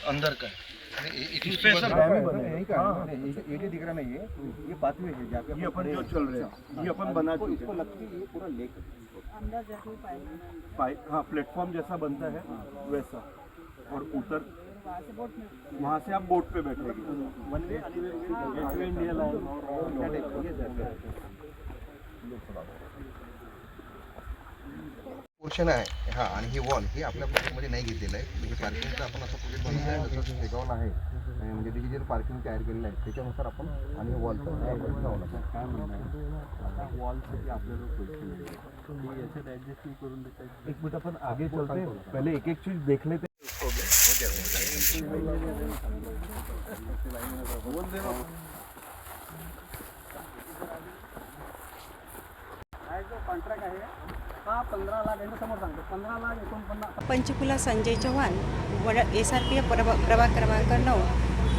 अंदर का है स्पेशल डैम ही बने हैं, ये दिख रहा नहीं है, ये पाथवे है जहाँ पे ये अपन जो चल रहे हैं ये अपन बना चुके इसको लगती है ये पूरा लेक अंदर जाके पाइप पाइप। हाँ, प्लेटफॉर्म जैसा बनता है वैसा, और उतर वहाँ से बोट में वहाँ से आप बोट पे बैठेगी। One way gateway India line portion आहे हा, आणि ही वॉल ही आपल्या प्रोजेक्टमध्ये नाही घेतलेलं आहे. म्हणजे पार्किंगचं आपण असं प्रोजेक्ट बनवलं आहे जसं शेगावला आहे, म्हणजे तिथे जे पार्किंग तयार केलेलं आहे त्याच्यानुसार आपण आणि वॉलचं जावं लागतं. काय म्हणणं आहे वॉलसाठी आपल्याला पैसे नाही याच्यात ॲडजस्टिंग करून देतात. एक मिनट अपन आगे चलते हैं, पहले एक एक चीज देख लेते हैं. कॉन्ट्रॅक्ट आहे हा 15 लाख यांच्या समोर सांगतो 15 लाख 49. पंचकुला संजय चव्हाण SRPF प्रभाग क्रमांक 9.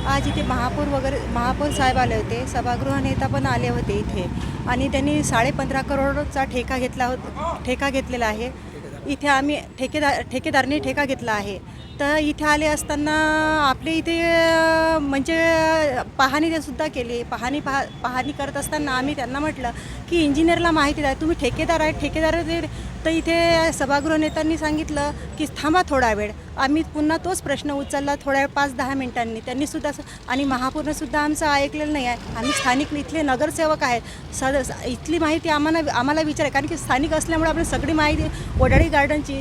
आज इथे महापौर साहेब आले होते, सभागृह नेता पण आले होते इथे, आणि त्यांनी 15.5 करोडचा ठेका घेतलेला आहे. इथे आम्ही ठेकेदाराने ठेका घेतला आहे. तर इथे आले असताना आपले इथे म्हणजे पाहणी सुद्धा केली. पाहणी करत असताना आम्ही त्यांना म्हटलं की इंजिनियरला माहिती द्या, तुम्ही ठेकेदार तर इथे सभागृह नेत्यांनी सांगितलं की थांबा थोडा वेळ. आम्ही पुन्हा तोच प्रश्न उचलला थोड्या 5-10 मिनिटांनी. त्यांनीसुद्धा आणि महापौरनंसुद्धा आमचं ऐकलेलं नाही आहे. आम्ही स्थानिक इथले नगरसेवक आहेत, इथली माहिती आम्हाला विचार, कारण की स्थानिक असल्यामुळे आपण सगळी माहिती वडाळी गार्डनची,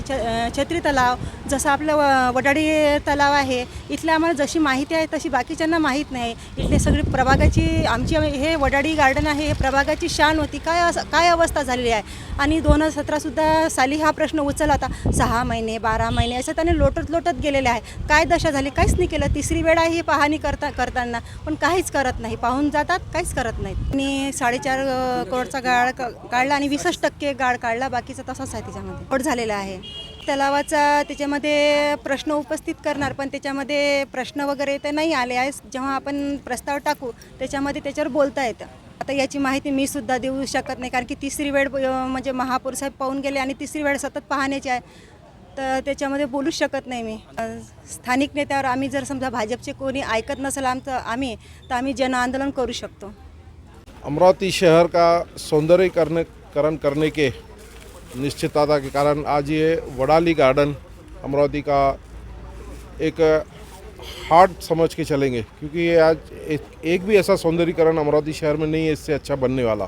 छत्री तलाव, जसं आपलं वडाळी तलाव आहे, इथल्या आम्हाला जशी माहिती आहे तशी बाकीच्यांना माहीत नाही. इथले सगळी प्रभागाची आमची हे वडाळी गार्डन आहे, हे प्रभागाची शान होती. काय अवस्था झालेली आहे. आणि 2017 साली हा प्रश्न उचलला होता. 6 महिने 12 महिने असं त्याने लोटत गेलेले आहे. काय दशा झाली, काहीच नाही केलं. तिसरी वेळ आहे ही पाहणी करताना, पण काहीच करत नाही. पाहून जातात, काहीच करत नाहीत. आणि 4.5 करोडचा गाळ काढला आणि 20% गाळ काढला, बाकीचा तसाच आहे. त्याच्यामध्ये पोट झालेला आहे तलावाचा. त्याच्यामध्ये प्रश्न उपस्थित करणार, पण त्याच्यामध्ये प्रश्न वगैरे ते नाही आले आहे. जेव्हा आपण प्रस्ताव टाकू त्याच्यावर बोलता येतं. आता याची माहिती मी सुद्धा देऊ शकत नाही, कारण की तिसरी वेळ म्हणजे महापौर साहेब पाहून गेले आणि तिसरी वेळ सतत पाहण्याची आहे. तर त्याच्यामध्ये बोलूच शकत नाही मी. स्थानिक नेत्यावर आम्ही जर समजा भाजपचे कोणी ऐकत नसेल तर आम्ही जन आंदोलन करू शकतो. अमरावती शहर का सौंदर्यीकरण करने के निश्चितता के कारण आज ये वडाली गार्डन अमरावती का एक हार्ट समझ के चलेंगे, क्योंकि ये आज एक भी ऐसा सौंदर्यीकरण अमरावती शहर में नहीं है इससे अच्छा बनने वाला,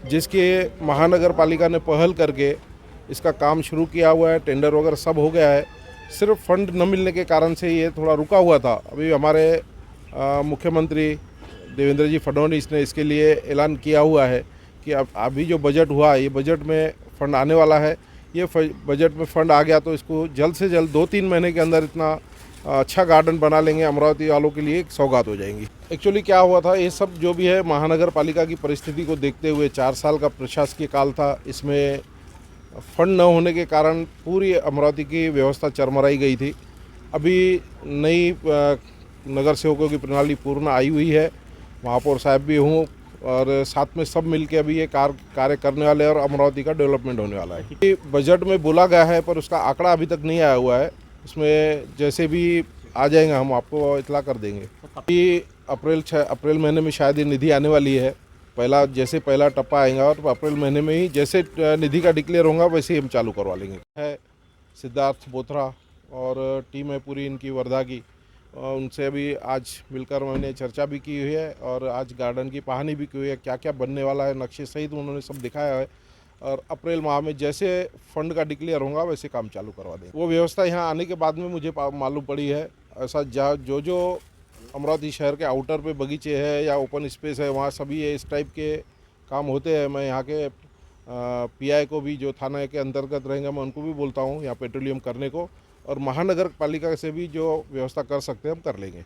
जिसके महानगर पालिका ने पहल करके इसका काम शुरू किया हुआ है. टेंडर वगैरह सब हो गया है. सिर्फ फंड न मिलने के कारण से ये थोड़ा रुका हुआ था. अभी हमारे मुख्यमंत्री देवेंद्र जी फडणवीस ने इसके लिए ऐलान किया हुआ है कि अब अभी जो बजट हुआ है, ये बजट में फंड आने वाला है. ये बजट में फंड आ गया तो इसको जल्द से जल्द 2-3 महीने के अंदर इतना अच्छा गार्डन बना लेंगे. अमरावती वालों के लिए एक सौगात हो जाएंगी. एक्चुअली क्या हुआ था, ये सब जो भी है महानगर पालिका की परिस्थिति को देखते हुए 4 साल का प्रशासकीय काल था. इसमें फंड न होने के कारण पूरी अमरावती की व्यवस्था चरमराई गई थी. अभी नई नगर सेवकों की प्रणाली पूर्ण आई हुई है. महापौर साहब भी हूँ और साथ में सब मिलके अभी ये कार्य करने वाले हैं और अमरावती का डेवलपमेंट होने वाला है. ये बजट में बोला गया है पर उसका आंकड़ा अभी तक नहीं आया हुआ है. उसमें जैसे भी आ जाएगा हम आपको इतला कर देंगे. अभी अप्रैल महीने में शायद ये निधि आने वाली है. पहला टप्पा आएगा और अप्रैल महीने में ही जैसे निधि का डिक्लेयर होगा वैसे ही हम चालू करवा लेंगे. है सिद्धार्थ बोथरा और टीम है पूरी इनकी वर्धा की, उनसे अभी आज मिलकर मैंने चर्चा भी की हुई है और आज गार्डन की पाहनी भी की हुई है. क्या क्या बनने वाला है नक्शे सहित उन्होंने सब दिखाया है और अप्रैल माह में जैसे फंड का डिक्लेयर होगा वैसे काम चालू करवा देंगे. वो व्यवस्था यहाँ आने के बाद में मुझे मालूम पड़ी है. ऐसा जो अमरावती शहर के आउटर पे बगीचे है या ओपन स्पेस है वहाँ सभी इस टाइप के काम होते हैं. मैं यहाँ के PI को भी जो थाना के अंतर्गत रहेंगे मैं उनको भी बोलता हूँ यहाँ पेट्रोलियम करने को, और महानगर पालिका से भी जो व्यवस्था कर सकते हैं हम कर लेंगे.